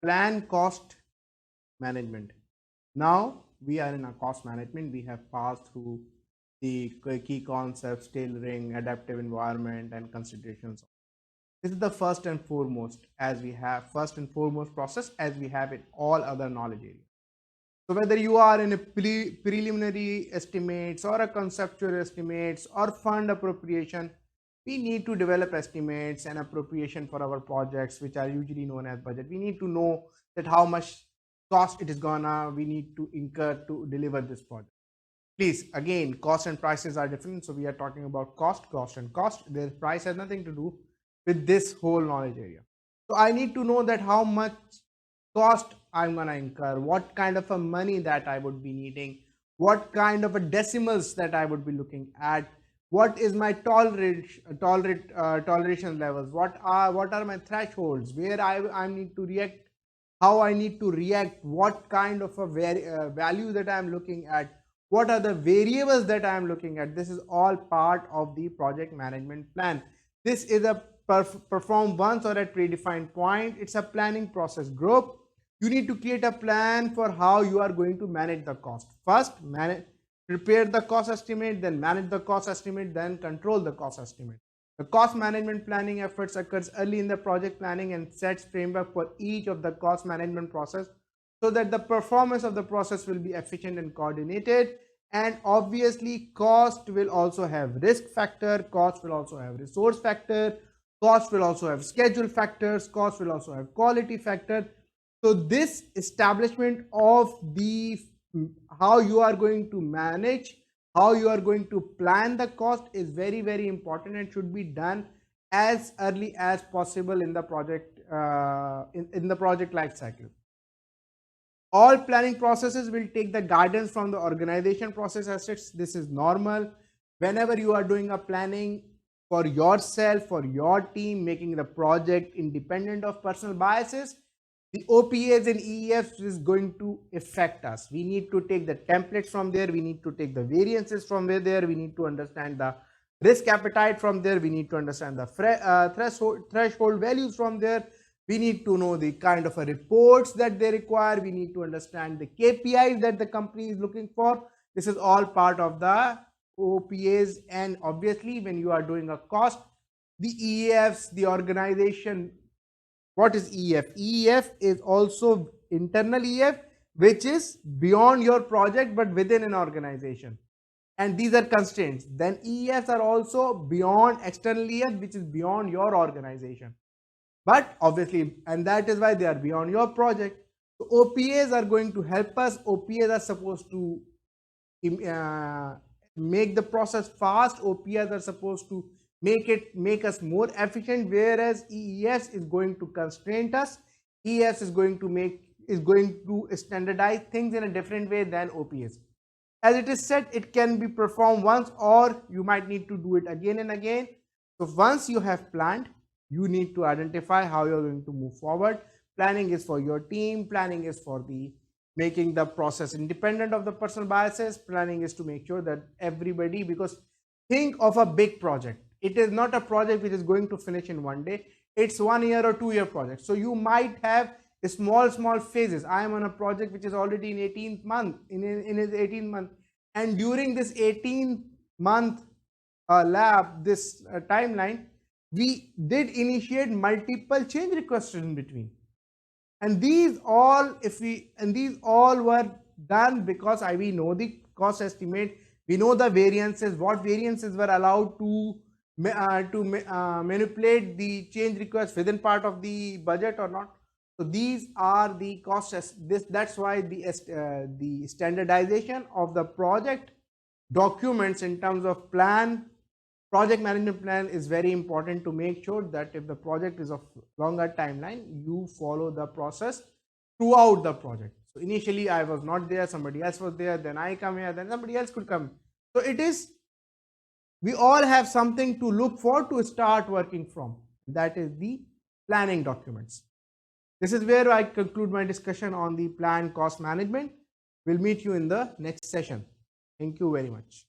plan cost management. Now we are in a cost management. We have passed through the key concepts, tailoring, adaptive environment, and considerations. This is the first and foremost process as we have in all other knowledge areas. So whether you are in a preliminary estimates or a conceptual estimates or fund appropriation, we need to develop estimates and appropriation for our projects, which are usually known as budget. We need to know that how much cost it is gonna we need to incur to deliver this project. Please, again, cost and prices are different. So we are talking about cost and cost. The price has nothing to do with this whole knowledge area. So I need to know that how much cost I'm gonna incur, what kind of a money that I would be needing, what kind of a decimals that I would be looking at, what is my toleration levels, what are my thresholds, where I need to react, how I need to react, what kind of a value that I'm looking at, what are the variables that I am looking at. This is all part of the project management plan. This is a perform once or at predefined point. It's a planning process group. You need to create a plan for how you are going to manage the cost. First, prepare the cost estimate, then manage the cost estimate, then control the cost estimate. The cost management planning efforts occurs early in the project planning and sets framework for each of the cost management process so that the performance of the process will be efficient and coordinated. And obviously, cost will also have risk factor, cost will also have resource factor, cost will also have schedule factors, cost will also have quality factor. So this establishment of the how you are going to manage, how you are going to plan the cost is very, very important and should be done as early as possible in the project in the project life cycle. All planning processes will take the guidance from the organization process assets. This is normal. Whenever you are doing a planning for yourself, for your team, making the project independent of personal biases, the OPAs and EEFs is going to affect us. We need to take the templates from there. We need to take the variances from there. We need to understand the risk appetite from there. We need to understand the threshold values from there. We need to know the kind of a reports that they require. We need to understand the KPIs that the company is looking for. This is all part of the OPAs. And obviously, when you are doing a cost, the EEFs, the organization. What is EF? EF is also internal EF, which is beyond your project but within an organization. And these are constraints. Then EFs are also beyond external EF, which is beyond your organization. But obviously, and that is why they are beyond your project. So OPAs are going to help us. OPAs are supposed to make the process fast. OPAs are supposed to make us more efficient, whereas EES is going to constrain us. EES is going to standardize things in a different way than OPS. As it is said, it can be performed once or you might need to do it again and again. So once you have planned, you need to identify how you're going to move forward. Planning is for your team. Planning is for the making the process independent of the personal biases. Planning is to make sure that everybody, because think of a big project. It is not a project which is going to finish in one day. It's 1 year or 2 year project. So you might have small phases. I am on a project which is already in 18th month, in his 18th month. And during this 18th month this timeline, we did initiate multiple change requests in between. And these all were done because we know the cost estimate, we know the variances, what variances were allowed to manipulate the change request within part of the budget or not. So these are the costs. That's why the standardization of the project documents in terms of project management plan is very important to make sure that if the project is of longer timeline, you follow the process throughout the project. So initially I was not there, somebody else was there, then I come here, then somebody else could come. So we all have something to look for to start working from. That is the planning documents. This is where I conclude my discussion on the plan cost management. We'll meet you in the next session. Thank you very much.